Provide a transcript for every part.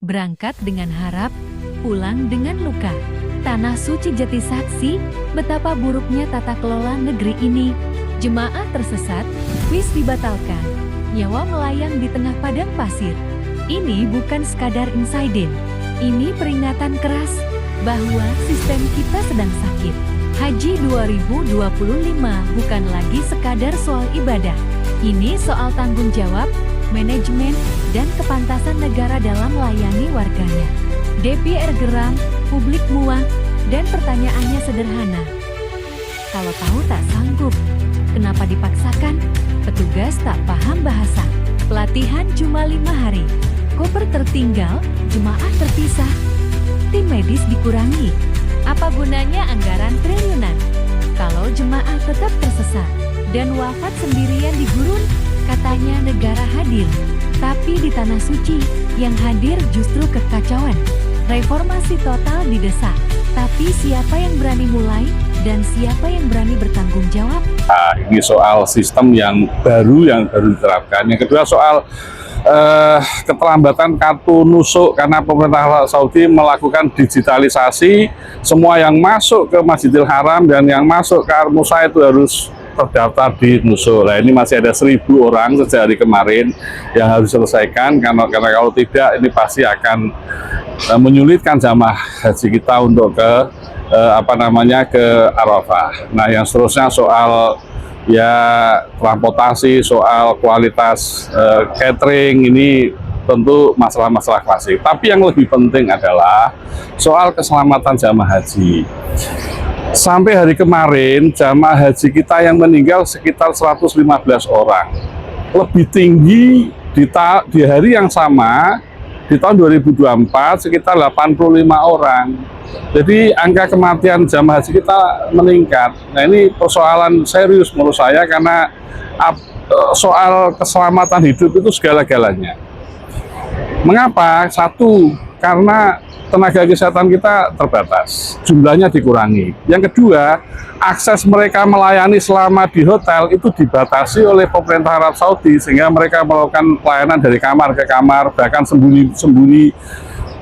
Berangkat dengan harap, pulang dengan luka. Tanah suci jadi saksi betapa buruknya tata kelola negeri ini. Jemaah tersesat, wis dibatalkan. Nyawa melayang di tengah padang pasir. Ini bukan sekadar insiden. Ini peringatan keras bahwa sistem kita sedang sakit. Haji 2025 bukan lagi sekadar soal ibadah. Ini soal tanggung jawab, manajemen, dan kepantasan negara dalam melayani warganya. DPR geram, publik muak, dan pertanyaannya sederhana. Kalau tahu tak sanggup, kenapa dipaksakan? Petugas tak paham bahasa. Pelatihan cuma 5 hari. Koper tertinggal, jemaah terpisah. Tim medis dikurangi. Apa gunanya anggaran triliunan? Kalau jemaah tetap tersesat dan wafat sendirian di gurun, katanya negara hadir. Tapi di tanah suci, yang hadir justru kekacauan. Reformasi total didesak. Tapi siapa yang berani mulai dan siapa yang berani bertanggung jawab? Ini soal sistem yang baru diterapkan. Yang kedua soal keterlambatan kartu nusuk karena pemerintah Saudi melakukan digitalisasi. Semua yang masuk ke Masjidil Haram dan yang masuk ke Al-Musa itu harus terdaftar di nusuk. Nah, ini masih ada 1.000 orang sejak hari kemarin yang harus diselesaikan karena kalau tidak ini pasti akan menyulitkan jamaah haji kita untuk ke ke Arafah. Nah, yang seterusnya soal transportasi, soal kualitas catering, ini tentu masalah-masalah klasik. Tapi yang lebih penting adalah soal keselamatan jamaah haji. Sampai hari kemarin, jamaah haji kita yang meninggal sekitar 115 orang. Lebih tinggi di hari yang sama, di tahun 2024 sekitar 85 orang. Jadi angka kematian jamaah haji kita meningkat. Nah, ini persoalan serius menurut saya karena soal keselamatan hidup itu segala-galanya. Mengapa? Satu, karena tenaga kesehatan kita terbatas, jumlahnya dikurangi. Yang kedua, akses mereka melayani selama di hotel itu dibatasi oleh pemerintah Arab Saudi, sehingga mereka melakukan pelayanan dari kamar ke kamar, bahkan sembunyi-sembunyi.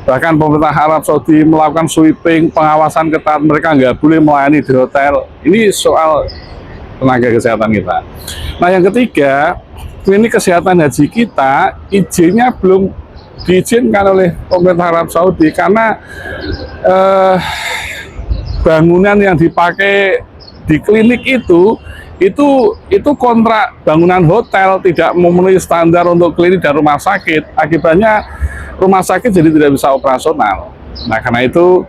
Bahkan pemerintah Arab Saudi melakukan sweeping, pengawasan ketat, mereka nggak boleh melayani di hotel. Ini soal tenaga kesehatan kita. Nah, yang ketiga, klinik kesehatan haji kita izinnya belum diizinkan oleh pemerintah Arab Saudi karena bangunan yang dipakai di klinik itu kontrak bangunan hotel, tidak memenuhi standar untuk klinik dan rumah sakit. Akibatnya rumah sakit jadi tidak bisa operasional. Nah, karena itu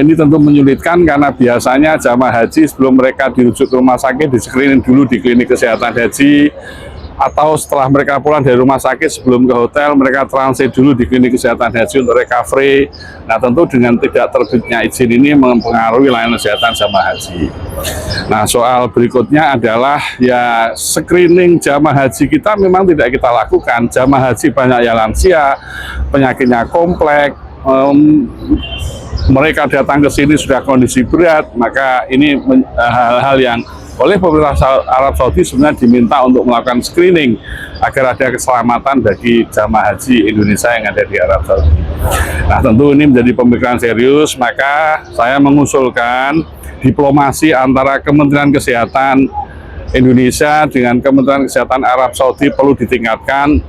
ini tentu menyulitkan karena biasanya jamaah haji sebelum mereka dirujuk ke rumah sakit di screening dulu di klinik kesehatan haji, atau setelah mereka pulang dari rumah sakit sebelum ke hotel mereka transit dulu di klinik kesehatan haji untuk recovery. Nah, tentu dengan tidak terbitnya izin ini mempengaruhi layanan kesehatan jamaah haji. Nah, soal berikutnya adalah screening jamaah haji kita memang tidak kita lakukan. Jamaah haji banyak yang lansia, penyakitnya kompleks, mereka datang ke sini sudah kondisi berat, maka ini hal-hal yang oleh pemerintah Arab Saudi sebenarnya diminta untuk melakukan screening agar ada keselamatan bagi jamaah haji Indonesia yang ada di Arab Saudi. Nah, tentu ini menjadi pemikiran serius, maka saya mengusulkan diplomasi antara Kementerian Kesehatan Indonesia dengan Kementerian Kesehatan Arab Saudi perlu ditingkatkan.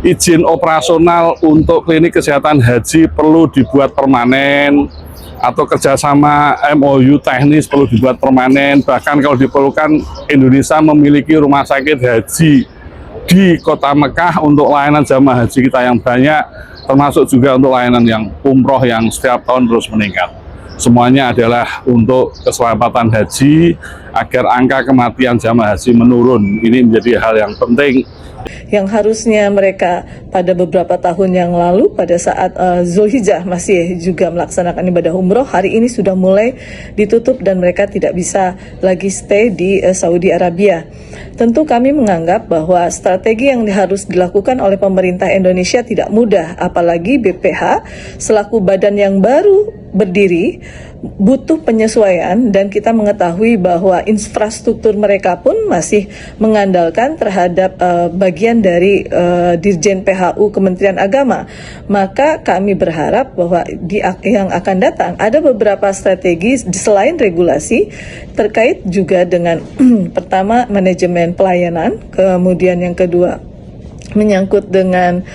Izin operasional untuk klinik kesehatan haji perlu dibuat permanen, atau kerjasama MOU teknis perlu dibuat permanen. Bahkan kalau diperlukan, Indonesia memiliki rumah sakit haji di kota Mekah untuk layanan jamaah haji kita yang banyak, termasuk juga untuk layanan yang umroh yang setiap tahun terus meningkat. Semuanya adalah untuk keselamatan haji agar angka kematian jamaah haji menurun. Ini menjadi hal yang penting. Yang harusnya mereka pada beberapa tahun yang lalu pada saat Zulhijjah masih juga melaksanakan ibadah umroh, hari ini sudah mulai ditutup dan mereka tidak bisa lagi stay di Saudi Arabia. Tentu kami menganggap bahwa strategi yang harus dilakukan oleh pemerintah Indonesia tidak mudah, apalagi BPH selaku badan yang baru berdiri butuh penyesuaian, dan kita mengetahui bahwa infrastruktur mereka pun masih mengandalkan terhadap bagian dari Dirjen PHU Kementerian Agama. Maka kami berharap bahwa yang akan datang ada beberapa strategi selain regulasi terkait juga dengan pertama manajemen pelayanan, kemudian yang kedua menyangkut dengan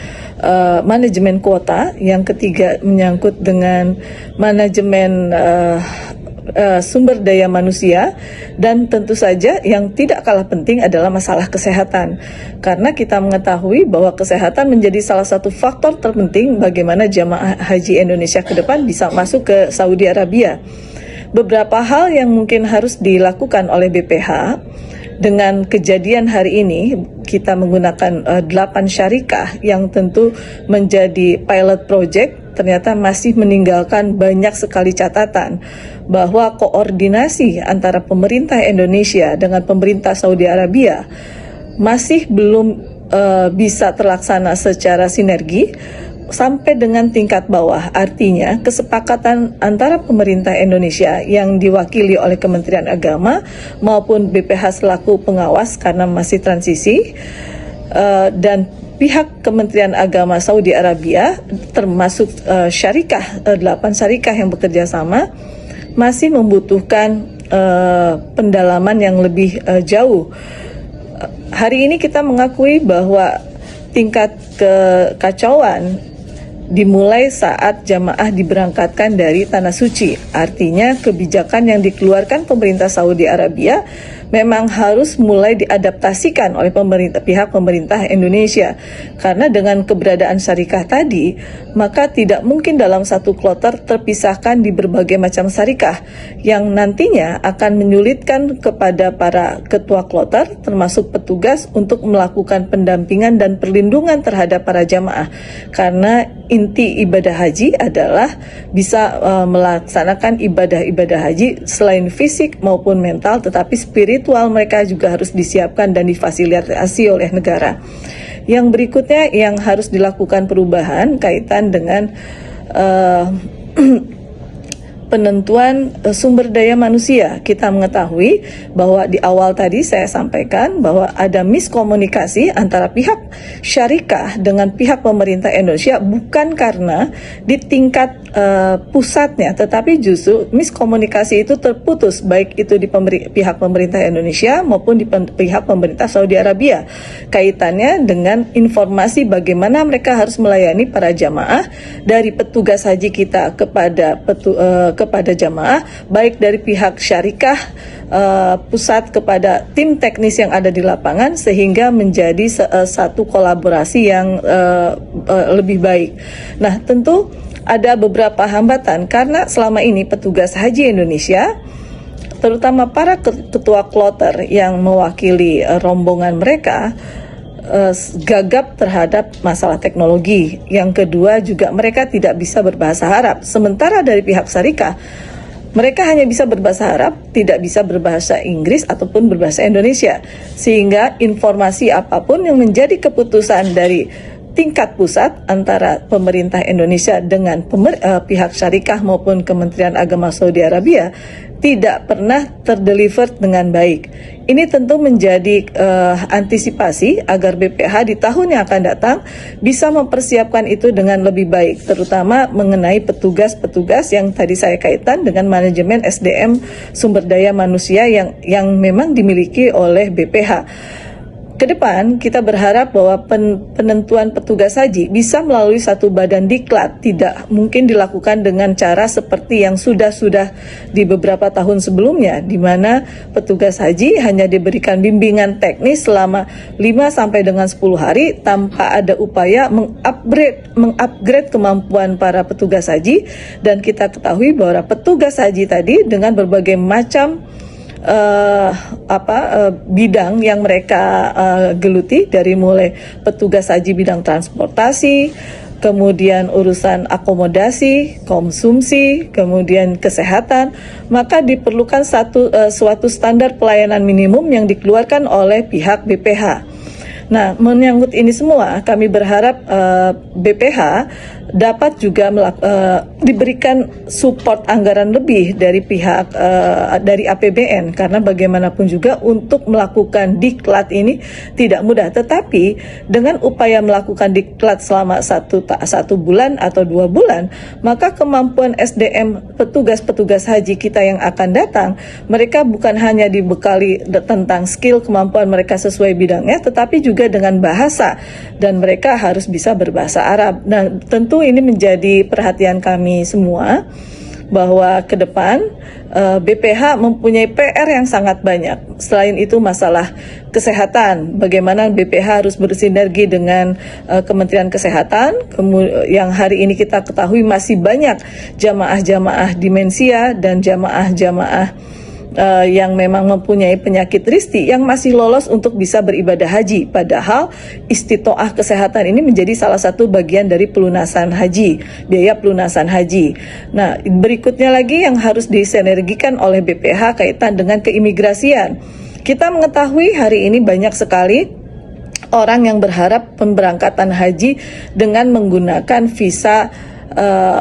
manajemen kuota, yang ketiga menyangkut dengan manajemen sumber daya manusia, dan tentu saja yang tidak kalah penting adalah masalah kesehatan, karena kita mengetahui bahwa kesehatan menjadi salah satu faktor terpenting bagaimana jamaah haji Indonesia ke depan bisa masuk ke Saudi Arabia. Beberapa hal yang mungkin harus dilakukan oleh BPH. Dengan kejadian hari ini, kita menggunakan 8 syarikah yang tentu menjadi pilot project, ternyata masih meninggalkan banyak sekali catatan bahwa koordinasi antara pemerintah Indonesia dengan pemerintah Saudi Arabia masih belum bisa terlaksana secara sinergi sampai dengan tingkat bawah. Artinya kesepakatan antara pemerintah Indonesia yang diwakili oleh Kementerian Agama maupun BPH selaku pengawas karena masih transisi, dan pihak Kementerian Agama Saudi Arabia termasuk syarikah, 8 syarikah yang bekerja sama masih membutuhkan pendalaman yang lebih jauh. Hari ini kita mengakui bahwa tingkat kekacauan dimulai saat jamaah diberangkatkan dari Tanah Suci. Artinya kebijakan yang dikeluarkan pemerintah Saudi Arabia memang harus mulai diadaptasikan oleh pihak pemerintah Indonesia. Karena dengan keberadaan syarikah tadi, maka tidak mungkin dalam satu kloter terpisahkan di berbagai macam syarikah yang nantinya akan menyulitkan kepada para ketua kloter termasuk petugas untuk melakukan pendampingan dan perlindungan terhadap para jamaah. Karena inti ibadah haji adalah bisa melaksanakan ibadah-ibadah haji selain fisik maupun mental, tetapi spiritual mereka juga harus disiapkan dan difasilitasi oleh negara. Yang berikutnya yang harus dilakukan perubahan kaitan dengan penentuan sumber daya manusia. Kita mengetahui bahwa di awal tadi saya sampaikan bahwa ada miskomunikasi antara pihak syarikah dengan pihak pemerintah Indonesia, bukan karena di tingkat pusatnya, tetapi justru miskomunikasi itu terputus baik itu di pihak pemerintah Indonesia maupun di pihak pemerintah Saudi Arabia, kaitannya dengan informasi bagaimana mereka harus melayani para jamaah, dari petugas haji kita kepada jamaah, baik dari pihak syarikah pusat kepada tim teknis yang ada di lapangan, sehingga menjadi satu kolaborasi yang lebih baik. Nah, tentu ada beberapa hambatan karena selama ini petugas haji Indonesia, terutama para ketua kloter yang mewakili rombongan mereka, gagap terhadap masalah teknologi. Yang kedua juga mereka tidak bisa berbahasa Arab. Sementara dari pihak syarikah, mereka hanya bisa berbahasa Arab, tidak bisa berbahasa Inggris ataupun berbahasa Indonesia. Sehingga informasi apapun yang menjadi keputusan dari tingkat pusat antara pemerintah Indonesia dengan pihak syarikah maupun Kementerian Agama Saudi Arabia tidak pernah terdeliver dengan baik. Ini tentu menjadi antisipasi agar BPH di tahun yang akan datang bisa mempersiapkan itu dengan lebih baik, terutama mengenai petugas-petugas yang tadi saya kaitkan dengan manajemen SDM sumber daya manusia yang memang dimiliki oleh BPH. Kedepan kita berharap bahwa penentuan petugas haji bisa melalui satu badan diklat, tidak mungkin dilakukan dengan cara seperti yang sudah di beberapa tahun sebelumnya, di mana petugas haji hanya diberikan bimbingan teknis selama 5 sampai dengan 10 hari tanpa ada upaya mengupgrade kemampuan para petugas haji. Dan kita ketahui bahwa petugas haji tadi dengan berbagai macam bidang yang mereka geluti, dari mulai petugas haji bidang transportasi, kemudian urusan akomodasi, konsumsi, kemudian kesehatan, maka diperlukan suatu standar pelayanan minimum yang dikeluarkan oleh pihak BPH. Nah, menyangkut ini semua, kami berharap BPH dapat juga diberikan support anggaran lebih dari pihak dari APBN, karena bagaimanapun juga untuk melakukan diklat ini tidak mudah. Tetapi dengan upaya melakukan diklat selama satu bulan atau 2 bulan, maka kemampuan SDM petugas-petugas haji kita yang akan datang, mereka bukan hanya dibekali tentang skill kemampuan mereka sesuai bidangnya, tetapi juga dengan bahasa, dan mereka harus bisa berbahasa Arab. Nah, tentu ini menjadi perhatian kami semua bahwa ke depan BPH mempunyai PR yang sangat banyak. Selain itu masalah kesehatan, bagaimana BPH harus bersinergi dengan Kementerian Kesehatan, yang hari ini kita ketahui masih banyak jamaah-jamaah demensia dan jamaah-jamaah yang memang mempunyai penyakit risti yang masih lolos untuk bisa beribadah haji, padahal istitoah kesehatan ini menjadi salah satu bagian dari pelunasan haji, biaya pelunasan haji. Nah, berikutnya lagi yang harus disinergikan oleh BPH kaitan dengan keimigrasian. Kita mengetahui hari ini banyak sekali orang yang berharap pemberangkatan haji dengan menggunakan visa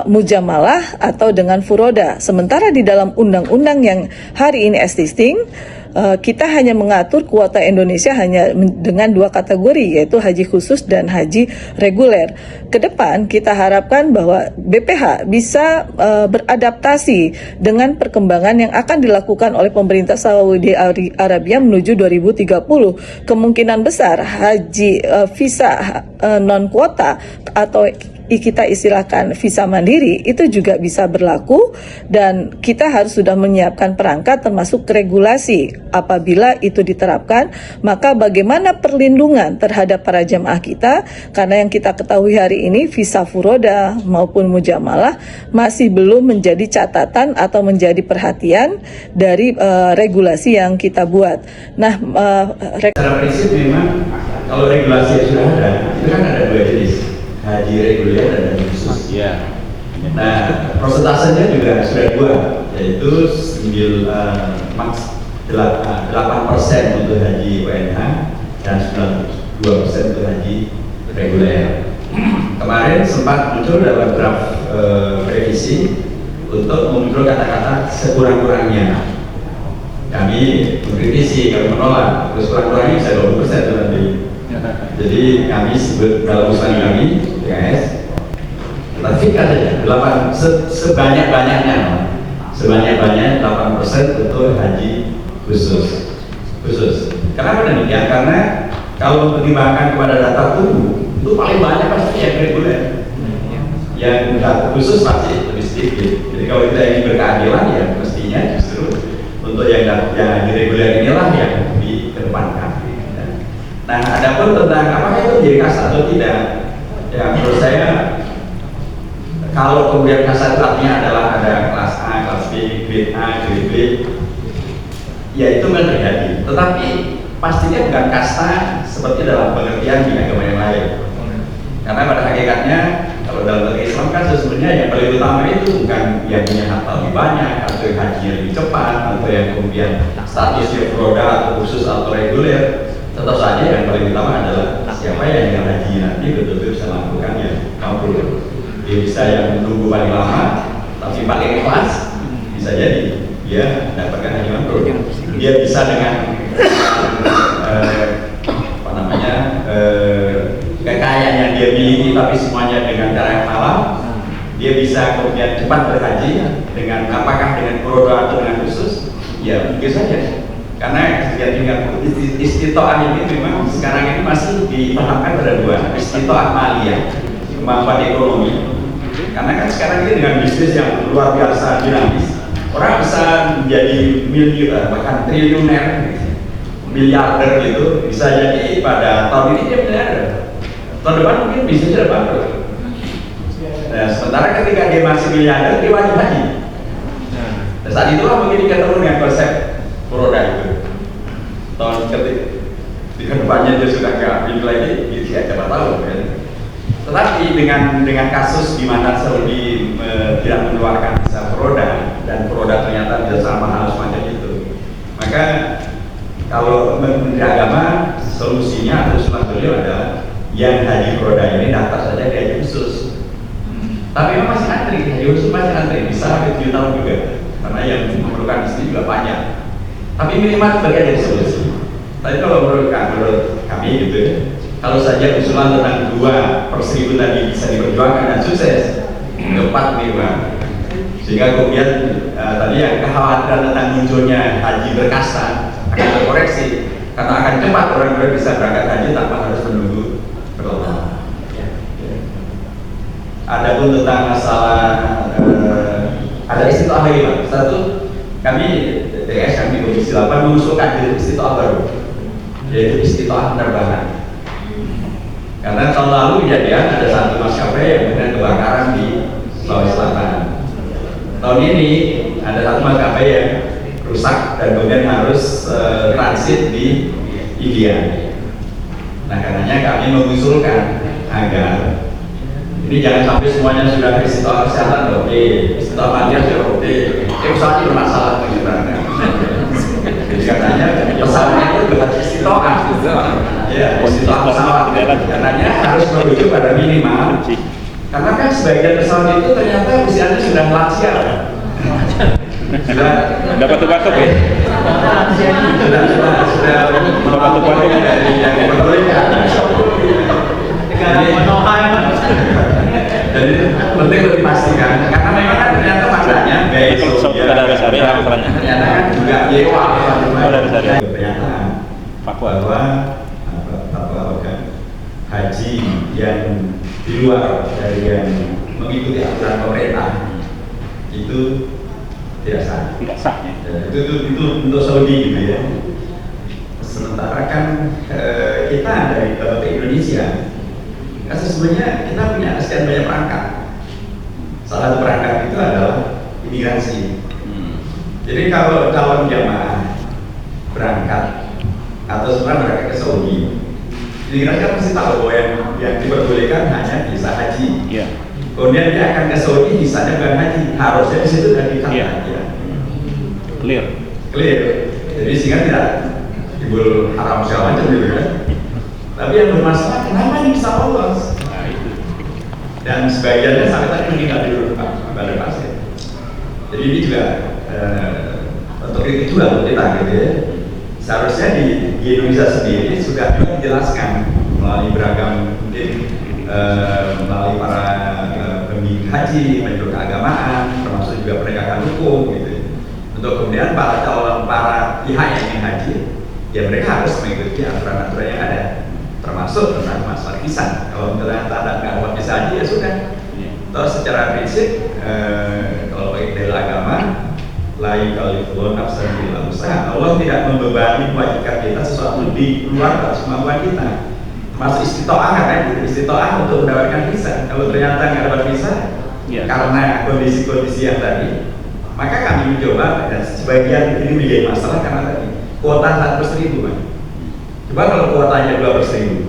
mujamalah atau dengan furoda. Sementara di dalam undang-undang yang hari ini existing, kita hanya mengatur kuota Indonesia hanya dengan 2 kategori, yaitu haji khusus dan haji reguler. Kedepan kita harapkan bahwa BPH bisa beradaptasi dengan perkembangan yang akan dilakukan oleh pemerintah Saudi Arabia menuju 2030. Kemungkinan besar haji visa non kuota atau kita istilahkan visa mandiri itu juga bisa berlaku, dan kita harus sudah menyiapkan perangkat termasuk regulasi. Apabila itu diterapkan, maka bagaimana perlindungan terhadap para jemaah kita, karena yang kita ketahui hari ini visa furoda maupun mujamalah masih belum menjadi catatan atau menjadi perhatian dari regulasi yang kita buat. Nah, secara prinsip memang kalau regulasi yang sudah ada, itu kan ada 2 jenis, haji reguler dan haji khusus. Nah, persentasenya juga sudah 2, yaitu 8% untuk haji WNH dan 92% untuk haji reguler. Kemarin sempat muncul dalam draft revisi untuk muncul kata-kata sekurang-kurangnya. Kami mengkritisi, kami menolak, terus kurang-kurangnya bisa 20% nanti. Jadi kami sebut dalam usulan kami PKS, tapi katanya sebanyak-banyaknya 8% untuk haji khusus. Kenapa demikian? Karena kalau mempertimbangkan kepada data tubuh, itu paling banyak pasti yang reguler. Yang data khusus pasti lebih sedikit. Jadi kalau kita ingin berkeadilan, ya mestinya justru untuk yang haji reguler inilah yang dikedepankan. Nah, adapun tentang apakah itu menjadi kasar atau tidak, ya menurut saya kalau kemudian kasar itu artinya adalah ada kelas A, kelas B, grade A, grade B, ya itu kan terjadi. Tetapi pastinya bukan kasta seperti dalam pengertian di agama yang lain. Karena pada hakikatnya kalau dalam negeri Islam kan sesungguhnya yang paling utama itu bukan yang punya harta lebih banyak atau yang haji lebih cepat atau yang kemudian statusnya furoda atau khusus atau reguler. Tetap saja yang paling utama adalah siapa yang haji nanti betul-betul bisa melakukan yang mabrur. Dia bisa yang menunggu paling lama tapi paling ikhlas, bisa jadi dia dapatkan haji mabrur. Dia bisa dengan kekayaan yang dia miliki tapi semuanya dengan cara yang halal. Dia bisa kemudian cepat berhaji dengan apakah dengan furoda atau dengan khusus, ya mungkin saja. Karena tingkat istitoah ini memang sekarang ini masih dipahamkan pada 2, istitoah maliyah, kemampuan ekonomi. Karena kan sekarang ini dengan bisnis yang luar biasa dinamis, orang bisa menjadi miliuner bahkan triliuner, miliarder gitu, bisa jadi pada tahun ini dia miliarder, tahun depan mungkin bisnisnya bangkrut. Nah, sementara ketika dia masih miliarder, dia wajib haji. Dan saat itulah mungkin ketemu dengan konsep furoda itu. Tahun ketika depannya dia sudah nggak ambil lagi, dia siapa tahu kan. Tetapi dengan kasus di mana Saudi tidak mengeluarkan visa furoda dan furoda ternyata bisa sama mahal semacam itu, maka kalau Menteri Agama solusinya atau usulan beliau adalah yang haji furoda ini daftar saja ke haji khusus. Tapi memang masih antri, haji khusus masih antri, bisa sampai 7 tahun juga, karena yang memerlukan istri juga banyak. Tapi minimal bagian dari solusi. Tapi kalau menurut kami gitu ya, kalau saja usulan tentang 2/1000 tadi bisa diperjuangkan dan sukses, tepat nih Bang. Sehingga kemudian tadi yang kekhawatiran tentang munculnya haji berkasta akan terkoreksi, karena akan cepat orang bisa berangkat haji tanpa harus menunggu berlama. Adapun tentang masalah ada istiqomah lagi Pak. Satu, kami DKS kami Komisi 8 mengusulkan istiqomah baru, yaitu istiqomah penerbangan. Karena tahun lalu kejadian ada satu maskapai yang kemudian kebakaran di Sulawesi Selatan. Tahun ini ada satu maskapai yang rusak dan kemudian harus transit di India. Nah, karenanya kami mengusulkan agar ini jangan sampai semuanya sudah istiqomah kesehatan oke, istiqomah matian sudah oke, pesawatnya bermasalah sebenarnya. Jadi katanya pesawatnya itu bukan istiqomah, ya istiqomah pesawat. Karenanya harus merujuk pada minimal. Karena kan sebagian pesawat itu ternyata usianya sudah lansia. Sudah batuk-batuk ya? Sudah batuk-batuk dari yang diperbolehkan. Jadi penting untuk dipastikan, karena memang kan ternyata faktanya baik ternyata kan juga yewa pernyataan bahwa haji yang di luar dari yang mengikuti aturan pemerintah itu tidak sah. Tidak sah ya? Itu untuk Saudi gitu ya. Sementara kan kita dari Indonesia, kan sesungguhnya kita punya sekian banyak perangkat. Salah satu perangkat itu adalah imigrasi. Jadi kalau calon jamaah berangkat atau setelah berangkat ke Saudi, imigrasi kan mesti tahu bahwa yang diperbolehkan hanya visa haji. Iya. Kemudian dia akan ke Saudi, visanya bukan haji, harusnya di situ dari kata Iya. ya. Clear. Jadi sehingga tidak timbul haram segala macam gitu kan. Tapi yang bermasalah, kenapa ini bisa lolos? Nah itu. Dan sebagiannya sampai tadi meninggal di balai pasir. Jadi ini juga untuk kritik juga untuk kita gitu ya. Seharusnya di Indonesia sendiri sudah dijelaskan melalui beragam mungkin melalui para pembimbing haji, mentor keagamaan, termasuk juga penegakan hukum gitu. Untuk kemudian para pihak yang ingin haji, ya mereka harus mengikuti aturan-aturan yang ada, termasuk tentang masalah visa. Kalau misalnya tak nggak dapat visa haji ya sudah. Terus secara prinsip kalau bagi dalil agama, la yukallifullahu nafsan illa wus'aha. Allah tidak membebani mewajibkan kita sesuatu di luar batas kemampuan kita. Termasuk istitoah kan, istitoah untuk mendapatkan visa. Kalau ternyata nggak dapat visa karena kondisi-kondisi yang tadi, maka kami mencoba dan sebagian ini menjadi masalah karena tadi kuota 1/1000 Pak. Coba kalau kuotanya 2/1000,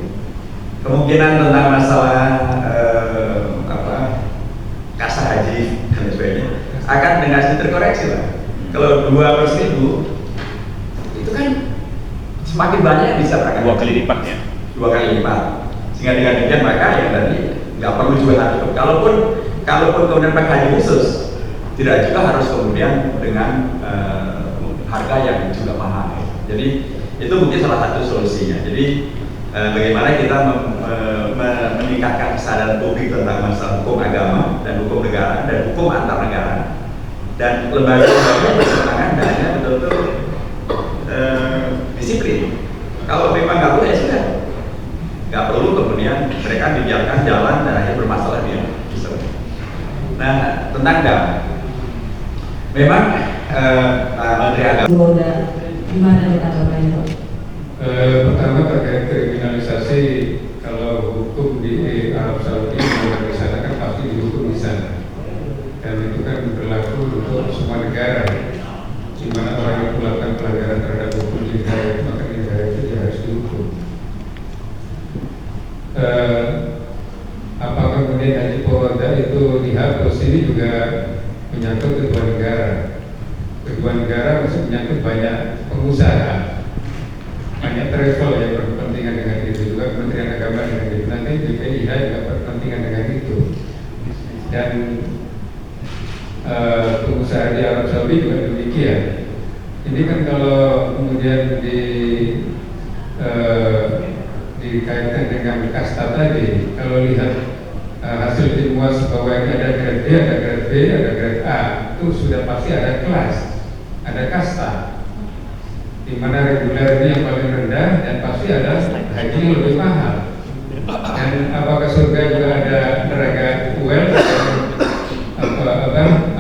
kemungkinan tentang masalah kasa haji dan sebagainya akan dengan terkoreksi Pak. Kalau 2/1000 itu kan semakin banyak yang bisa berangkat 2 kali lipat ya? 2 kali lipat. Sehingga dengan demikian maka yang tadi nggak perlu jual harga. Kalaupun kemudian pakai haji khusus, tidak juga harus kemudian dengan harga yang juga mahal. Jadi itu mungkin salah satu solusinya. Jadi bagaimana kita meningkatkan kesadaran publik tentang masalah hukum agama dan hukum negara dan hukum antar negara, dan lembaga-lembaga bersemangat hanya betul-betul disiplin. Kalau memang nggak boleh ya sudah, nggak perlu kemudian mereka dibiarkan jalan dan akhirnya bermasalah dia. Nah, tentang dam, memang Menteri Agama gimana nih tanggapannya? Pertama terkait kriminalisasi, kalau hukum di Arab Saudi di sana kan pasti dihukum di sana, dan itu kan berlaku untuk semua negara, di mana orang yang melakukan pelanggaran terhadap hukum di negara itu, maka di negara itu dia harus dihukum. Apakah kemudian haji forodha itu dihapus? Ini juga menyangkut kedua negara. Kedua negara masih menyangkut banyak pengusaha, banyak travel yang berkepentingan dengan itu, juga Kementerian Agama dengan itu. Nanti BPIH juga berkepentingan dengan itu. dan pengusaha di Arab Saudi juga demikian. Ini kan kalau kemudian dikaitkan dengan kasta tadi, kalau lihat hasil timuas bahwa ini ada grade D, ada grade B, ada grade A, itu sudah pasti ada kelas, ada kasta, di mana reguler ini yang paling rendah dan pasti ada haji yang lebih mahal. Dan apakah surga juga ada neraka well,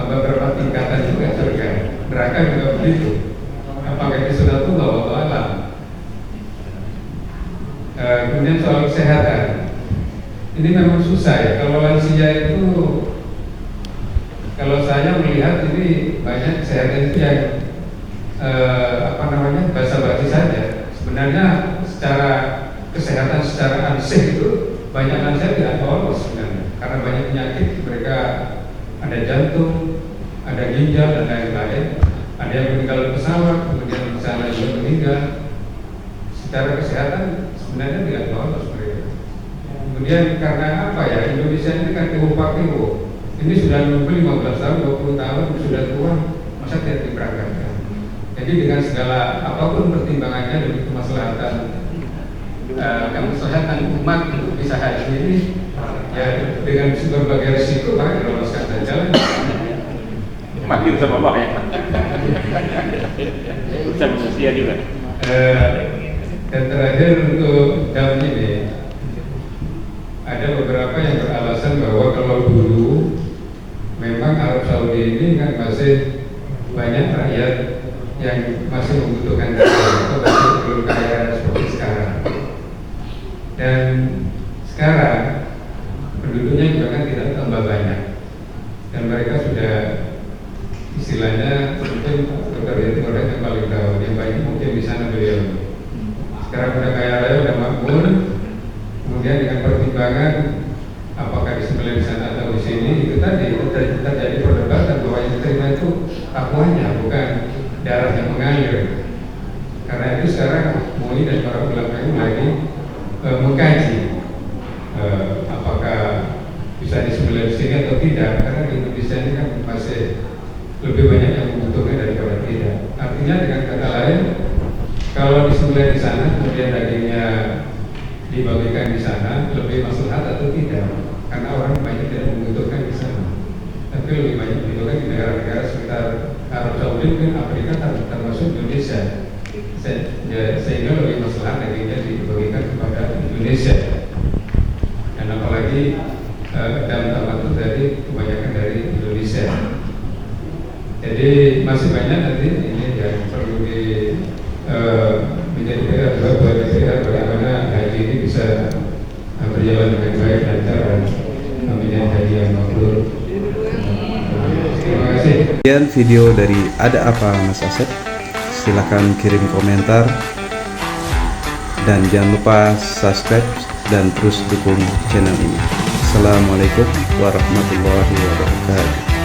berapa tingkatan juga surga, neraka juga begitu. Apakah itu sudah tua atau alam? Kemudian soal kesehatan, ini memang susah ya. Kalau lansia itu, kalau saya melihat ini banyak kesehatan itu yang basa-basi saja. Sebenarnya secara kesehatan secara ansih itu banyak lansia tidak lolos sebenarnya, karena banyak penyakit. Mereka ada jantung, ada ginjal dan lain-lain. Ada yang meninggal di pesawat, kemudian di sana juga meninggal. Secara kesehatan sebenarnya tidak lolos mereka. Kemudian karena apa ya, Indonesia ini kan tiwo. Ini sudah nunggu 15 tahun, 20 tahun, sudah tua, masa tidak diberangkatkan. Jadi dengan segala apapun pertimbangannya demi kemaslahatan umat untuk bisa haji ini, ya dengan berbagai risiko maka diloloskan saja lah. Makin sama Pak ya. Urusan manusia juga. Dan terakhir untuk jam ini, ada beberapa yang beralasan bahwa kalau dulu memang Arab Saudi ini kan masih banyak rakyat yang masih membutuhkan dana atau masih belum kaya seperti sekarang. Dan sekarang penduduknya juga kan tidak tambah banyak, dan mereka sudah istilahnya mungkin Dr. Yeti yang paling tahu, yang banyak mungkin di sana beliau. Sekarang udah kaya raya, udah makmur. Kemudian dengan pertimbangan apakah disembelih di sana atau di sini, itu tadi terjadi perdebatan bahwa yang diterima itu takwanya, bukan darah yang mengalir. Karena itu sekarang MUI dan para ulama ini lagi mengkaji apakah bisa disembelih di sini atau tidak, karena di Indonesia ini kan masih lebih banyak yang membutuhkan daripada tidak. Artinya dengan kata lain, kalau disembelih di sana kemudian dagingnya dibagikan di sana, lebih maslahat atau tidak? Karena orang banyak tidak membutuhkan di sana, tapi lebih banyak membutuhkan di negara-negara sekitar Arab Saudi dan Afrika, termasuk Indonesia. Sehingga lebih maslahat dagingnya dibagikan kepada Indonesia. Dan apalagi dalam tamat itu dari kebanyakan dari Indonesia. Jadi masih banyak nanti ini yang perlu menjadi PR buat DPR, bagaimana haji ini bisa berjalan dengan baik, lancar, dan menjadi haji yang makbul. Terima kasih. Sekian video dari Ada Apa Mas Asep. Silahkan kirim komentar dan jangan lupa subscribe dan terus dukung channel ini. Assalamualaikum warahmatullahi wabarakatuh.